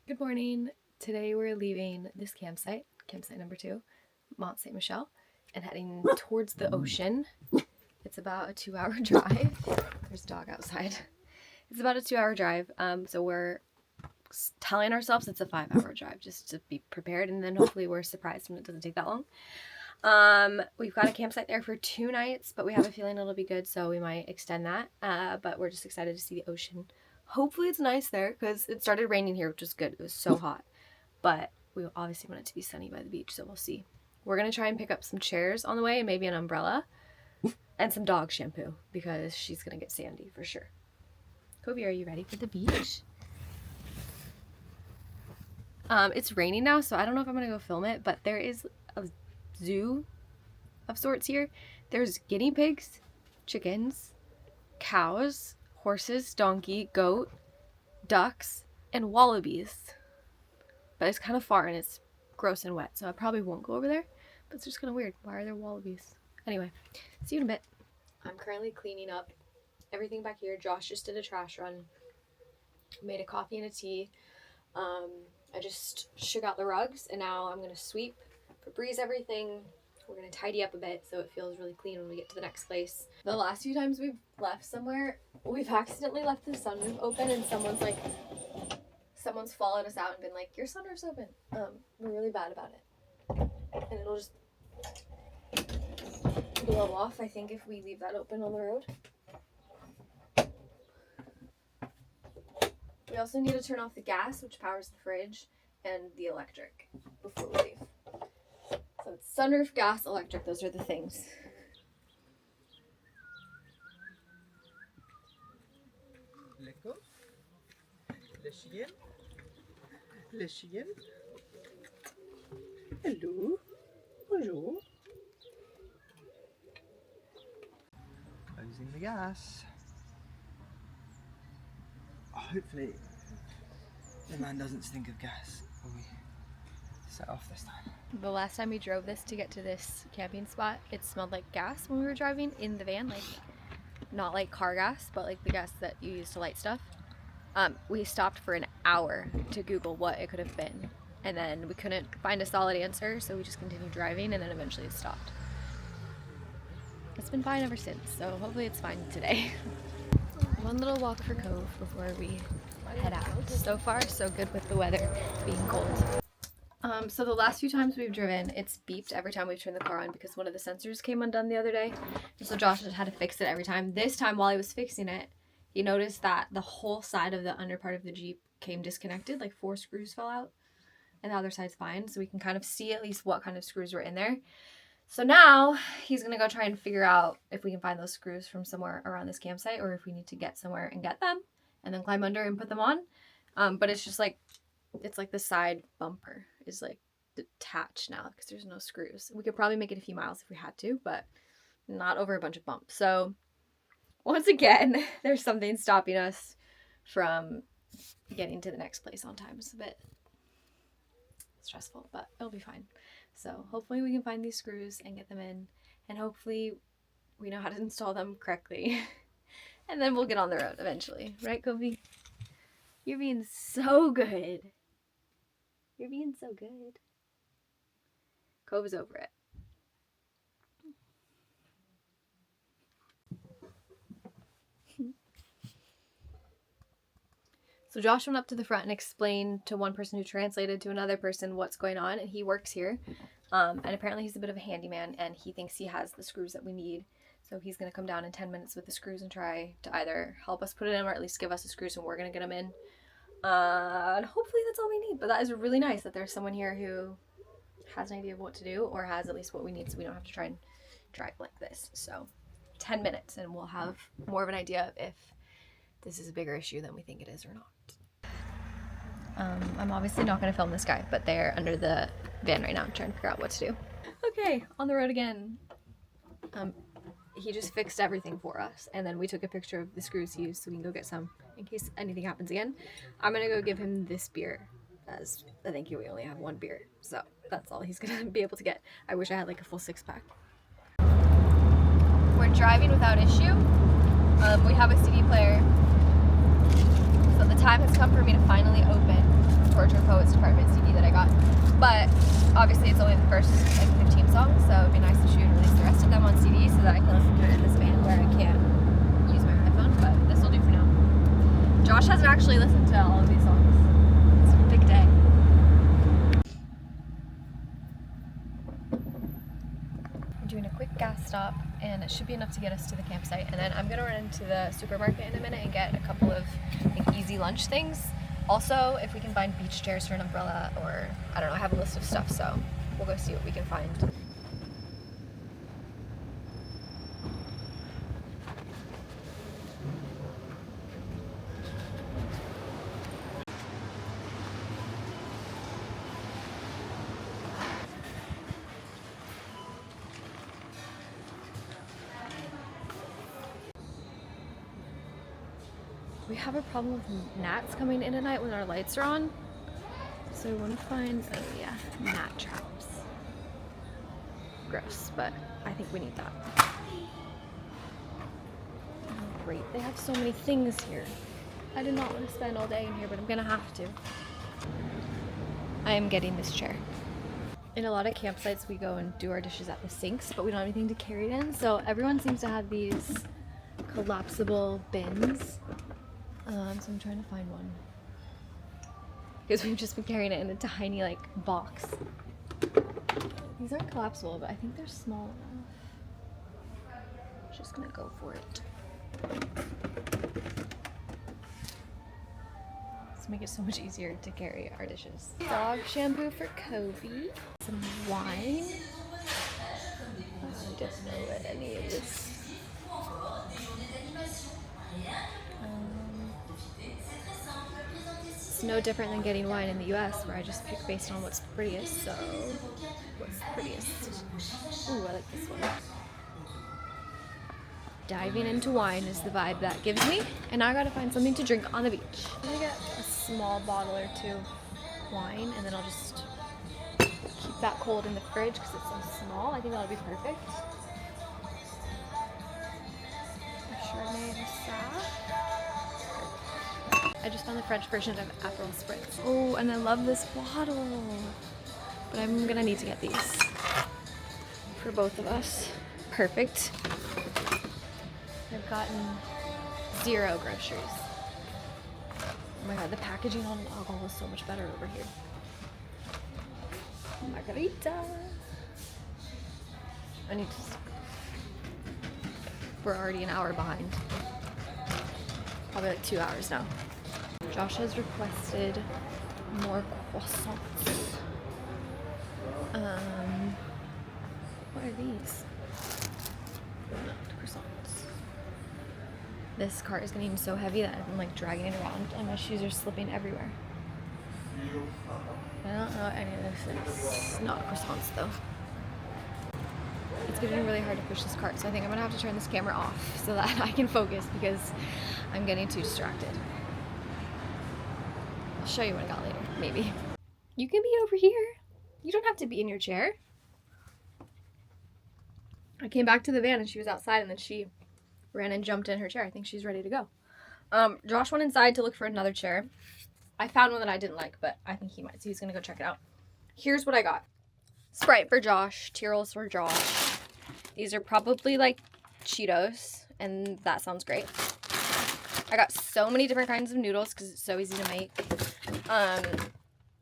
Good morning. Today we're leaving this campsite number 2, Mont Saint Michel, and heading towards the ocean. It's about a 2-hour drive. There's a dog outside. It's about a 2-hour drive. So we're telling ourselves it's a 5-hour drive just to be prepared, and then hopefully we're surprised when it doesn't take that long. We've got a campsite there for 2 nights, but we have a feeling it'll be good, so we might extend that. But we're just excited to see the ocean. Hopefully it's nice there, because it started raining here, which was good. It was so hot. But we obviously want it to be sunny by the beach, so we'll see. We're going to try and pick up some chairs on the way and maybe an umbrella and some dog shampoo, because she's going to get sandy for sure. Kobe, are you ready for the beach? It's raining now, so I don't know if I'm going to go film it, but there is a zoo of sorts here. There's guinea pigs, chickens, cows, horses, donkey, goat, ducks, and wallabies. But it's kind of far and it's gross and wet, so I probably won't go over there. But it's just kind of weird. Why are there wallabies? Anyway, see you in a bit. I'm currently cleaning up everything back here. Josh just did a trash run. Made a coffee and a tea. I just shook out the rugs, and now I'm going to sweep, Febreze everything. We're going to tidy up a bit so it feels really clean when we get to the next place. The last few times we've left somewhere, we've accidentally left the sunroof open, and someone's followed us out and been like, your sunroof's open. We're really bad about it. And it'll just blow off, I think, if we leave that open on the road. We also need to turn off the gas, which powers the fridge, and the electric before we leave. So it's sunroof, gas, electric, those are the things. Let go. Le chien. Le chien. Hello. Bonjour. Closing the gas. Hopefully the man doesn't stink of gas when we set off this time. The last time we drove this to get to this camping spot, it smelled like gas when we were driving in the van, like not like car gas, but like the gas that you use to light stuff. We stopped for an hour to Google what it could have been, and then we couldn't find a solid answer, so we just continued driving, and then eventually it stopped. It's been fine ever since, so hopefully it's fine today. One little walk for Cove before we head out. So far, so good with the weather being cold. So the last few times we've driven, it's beeped every time we've turned the car on because one of the sensors came undone the other day. And so Josh had to fix it every time. This time, while he was fixing it, he noticed that the whole side of the under part of the Jeep came disconnected, like 4 screws fell out, and the other side's fine. So we can kind of see at least what kind of screws were in there. So now he's going to go try and figure out if we can find those screws from somewhere around this campsite, or if we need to get somewhere and get them and then climb under and put them on. But it's just like, it's like the side bumper is like detached now because there's no screws. We could probably make it a few miles if we had to, but not over a bunch of bumps. So once again, there's something stopping us from getting to the next place on time. It's a bit stressful, but it'll be fine. So hopefully we can find these screws and get them in, and hopefully we know how to install them correctly. And then we'll get on the road eventually. Right, Kobe? You're being so good. You're being so good. Kobe's over it. So Josh went up to the front and explained to one person who translated to another person what's going on, and he works here. And apparently he's a bit of a handyman, and he thinks he has the screws that we need. So he's going to come down in 10 minutes with the screws and try to either help us put it in or at least give us the screws and we're going to get them in. And hopefully that's all we need. But that is really nice that there's someone here who has an idea of what to do, or has at least what we need, so we don't have to try and drive like this. So 10 minutes and we'll have more of an idea of if this is a bigger issue than we think it is or not. I'm obviously not going to film this guy, but they're under the van right now trying to figure out what to do. Okay, on the road again. He just fixed everything for us, and then we took a picture of the screws he used so we can go get some in case anything happens again. I'm going to go give him this beer as a thank you. We only have 1 beer, so that's all he's going to be able to get. I wish I had like a full 6-pack. We're driving without issue. We have a CD player, so the time has come for me to finally open Torture Poets Department CD that I got. But obviously it's only the first like 15 songs, so it'd be nice to shoot and release the rest of them on CD so that I can listen to it in this van where I can't use my iPhone, but this will do for now. Josh hasn't actually listened to all of these songs. It's a big day. I'm doing a quick gas stop and it should be enough to get us to the campsite, and then I'm gonna run into the supermarket in a minute and get a couple of like, easy lunch things. Also, if we can find beach chairs for an umbrella, or I don't know, I have a list of stuff, so we'll go see what we can find. We have a problem with gnats coming in at night when our lights are on. So I want to find, oh yeah, gnat traps. Gross, but I think we need that. Oh great, they have so many things here. I did not want to spend all day in here, but I'm gonna have to. I am getting this chair. In a lot of campsites, we go and do our dishes at the sinks, but we don't have anything to carry it in. So everyone seems to have these collapsible bins. So I'm trying to find one. Because we've just been carrying it in a tiny, like, box. These aren't collapsible, but I think they're small enough. I'm just gonna go for it. Let's make it so much easier to carry our dishes. Dog shampoo for Kobe. Some wine. I don't know what any of this. It's no different than getting wine in the US, where I just pick based on what's prettiest. So, what's prettiest? Ooh, I like this one. Diving into wine is the vibe that gives me, and now I gotta find something to drink on the beach. I'm gonna get a small bottle or two of wine, and then I'll just keep that cold in the fridge because it's so small. I think that'll be perfect. A Chardonnay and a Sauv. I just found the French version of Aperol Spritz. Oh, and I love this bottle. But I'm gonna need to get these for both of us. Perfect. I've gotten 0 groceries. Oh my god, the packaging on alcohol is so much better over here. Margarita. I need to. We're already an hour behind. Probably like 2 hours now. Josh has requested more croissants. What are these? Not croissants. This cart is getting so heavy that I'm like dragging it around and my shoes are slipping everywhere. I don't know what any of this is. Not croissants though. It's getting really hard to push this cart, so I think I'm gonna have to turn this camera off so that I can focus because I'm getting too distracted. I'll show you what I got later, maybe. You can be over here. You don't have to be in your chair. I came back to the van and she was outside, and then she ran and jumped in her chair. I think she's ready to go. Josh went inside to look for another chair. I found one that I didn't like, but I think he might, so he's gonna go check it out. Here's what I got. Sprite for Josh, Tyrrells for Josh. These are probably like Cheetos, and that sounds great. I got so many different kinds of noodles because it's so easy to make.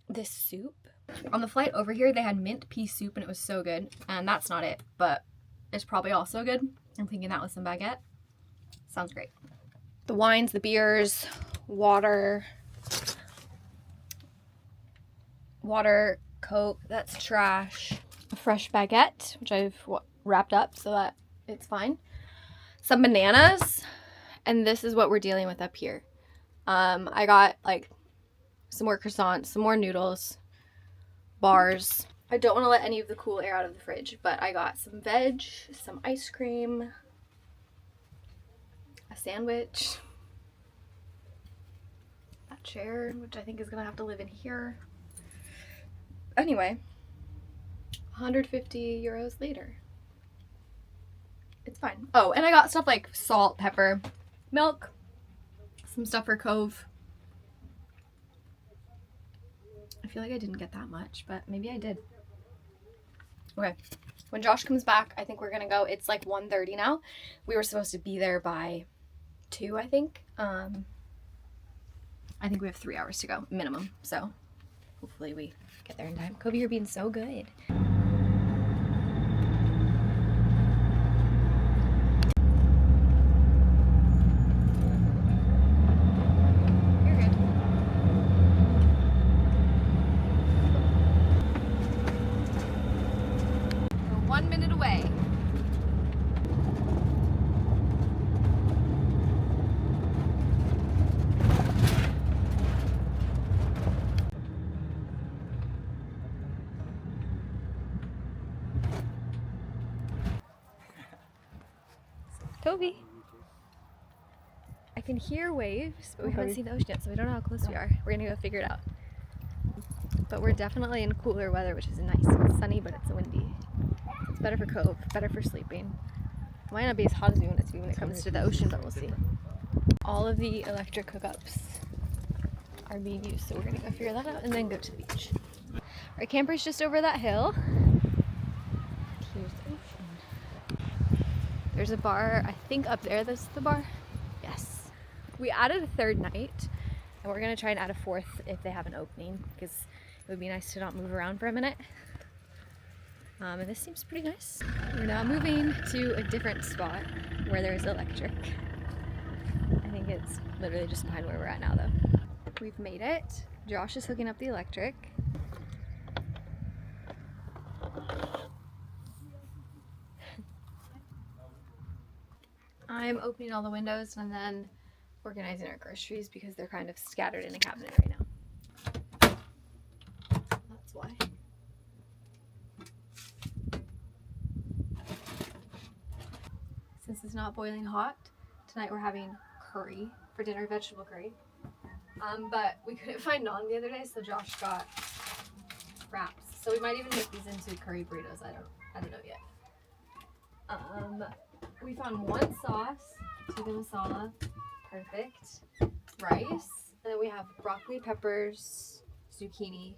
This soup. On the flight over here, they had mint pea soup, and it was so good. And that's not it, but it's probably also good. I'm thinking that with some baguette. Sounds great. The wines, the beers, water, Coke, that's trash. A fresh baguette, which I've wrapped up so that it's fine. Some bananas, and this is what we're dealing with up here. I got like some more croissants, some more noodles, bars. I don't want to let any of the cool air out of the fridge, but I got some veg, some ice cream, a sandwich, that chair, which I think is gonna have to live in here. Anyway, 150 euros later. It's fine. Oh, and I got stuff like salt, pepper, milk, some stuff for Cove, I feel like I didn't get that much, but maybe I did. Okay. When Josh comes back, I think we're gonna go. It's like 1:30 now. We were supposed to be there by 2, I think. I think we have 3 hours to go minimum. So hopefully we get there in time. Kobe, you're being so good. You're good. We're 1 minute away. Toby. I can hear waves, but we haven't seen the ocean yet, so we don't know how close we are. We're gonna go figure it out. But we're definitely in cooler weather, which is nice. It's sunny, but it's windy. It's better for Cove, better for sleeping. It might not be as hot as we want it to be when it comes to the ocean, but we'll see. All of the electric hookups are being used, so we're gonna go figure that out and then go to the beach. Our camper's just over that hill. Here's the ocean. There's a bar, I think up there, that's the bar. Yes. We added a third night, and we're gonna try and add a fourth if they have an opening, because it would be nice to not move around for a minute. And this seems pretty nice. We're now moving to a different spot where there's electric. I think it's literally just behind where we're at now though. We've made it. Josh is hooking up the electric. I'm opening all the windows and then organizing our groceries because they're kind of scattered in a cabinet right now. That's why. Since it's not boiling hot, tonight we're having curry for dinner, vegetable curry. But we couldn't find naan the other day, so Josh got wraps. So we might even make these into curry burritos. I don't know yet. We found one sauce, tikka masala, perfect, rice, and then we have broccoli, peppers, zucchini,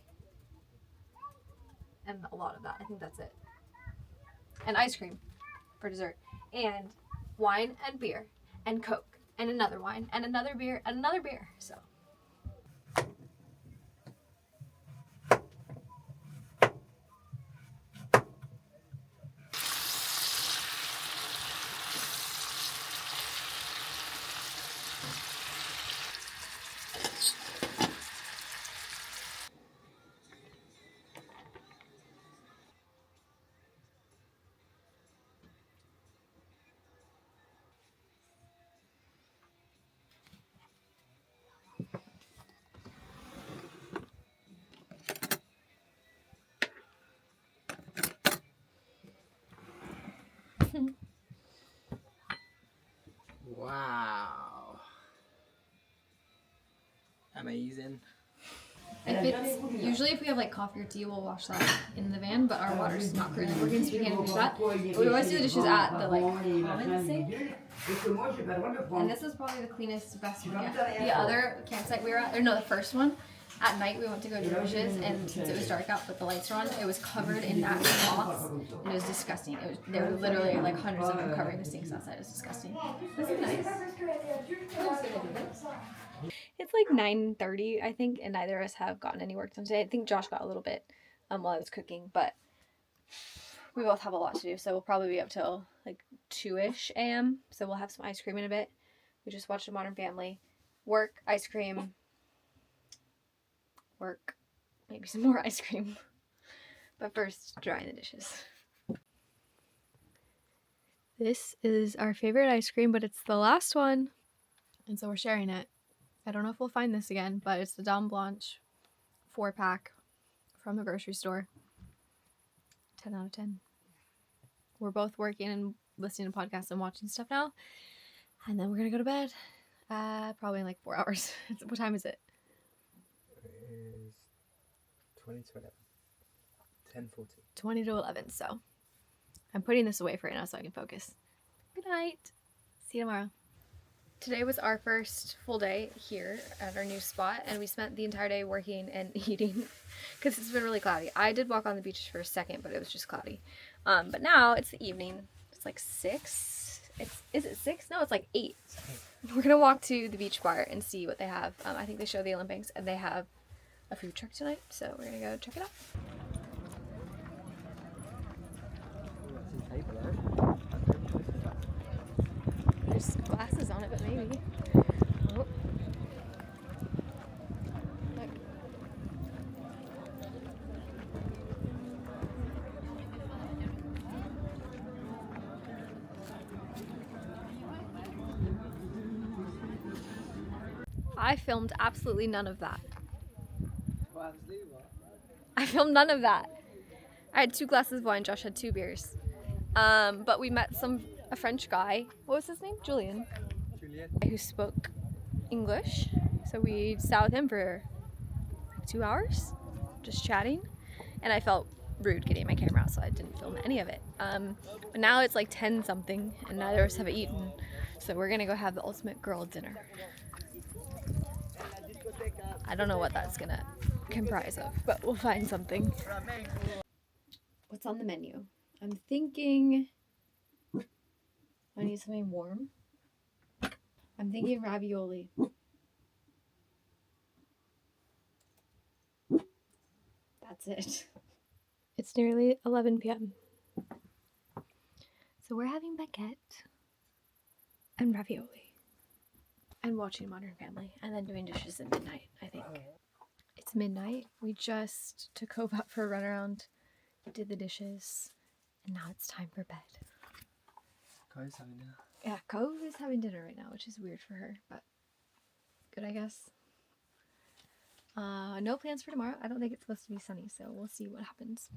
and a lot of that. I think that's it. And ice cream for dessert, and wine and beer, and Coke, and another wine, and another beer, and another beer. So. Wow. Amazing. Usually if we have like coffee or tea, we'll wash that in the van, but our water's not currently working, so we can't do that. We always do the dishes at the like common sink. And this is probably the cleanest, best one yet. The other campsite we were at, or no, the first one, at night we went to go do dishes, and since it was dark out but the lights were on, it was covered in natural moths, and it was disgusting. There were literally like hundreds of them covering the sinks outside. It was disgusting. This is nice. It's like 9:30, I think, and neither of us have gotten any work done today. I think Josh got a little bit while I was cooking, but we both have a lot to do, so we'll probably be up till like 2-ish a.m. So we'll have some ice cream in a bit. We just watched a Modern Family. Work, ice cream, work, maybe some more ice cream. But first, drying the dishes. This is our favorite ice cream, but it's the last one, and so we're sharing it. I don't know if we'll find this again, but it's the Dame Blanche 4-pack from the grocery store. 10 out of 10. We're both working and listening to podcasts and watching stuff now, and then we're gonna go to bed. Probably in like 4 hours. What time is it? It is 20 to 11. 10:40. 20 to 11, so I'm putting this away for right now so I can focus. Good night. See you tomorrow. Today was our first full day here at our new spot, and we spent the entire day working and eating because it's been really cloudy. I did walk on the beach for a second, but it was just cloudy. But now it's the evening. It's like 6. Is it 6? No, it's like 8. We're gonna walk to the beach bar and see what they have. I think they show the Olympics, and they have a food truck tonight, so we're gonna go check it out. There's glasses on it, but maybe. Oh. Look. I filmed absolutely none of that. I filmed none of that. I had 2 glasses of wine, Josh had 2 beers. But we met a French guy. What was his name? Julian. Who spoke English. So we sat with him for 2 hours, just chatting. And I felt rude getting my camera out, so I didn't film any of it. But now it's like 10 something, and neither of us have eaten. So we're gonna go have the ultimate girl dinner. I don't know what that's gonna comprise of, but we'll find something. What's on the menu? I'm thinking I need something warm. I'm thinking ravioli. That's it. It's nearly 11 p.m. So we're having baguette and ravioli and watching Modern Family and then doing dishes at midnight, I think. It's midnight. We just took Cove out for a run around, did the dishes, and now it's time for bed. Cove's having dinner. Yeah, Cove is having dinner right now, which is weird for her, but good, I guess. No plans for tomorrow. I don't think it's supposed to be sunny, so we'll see what happens.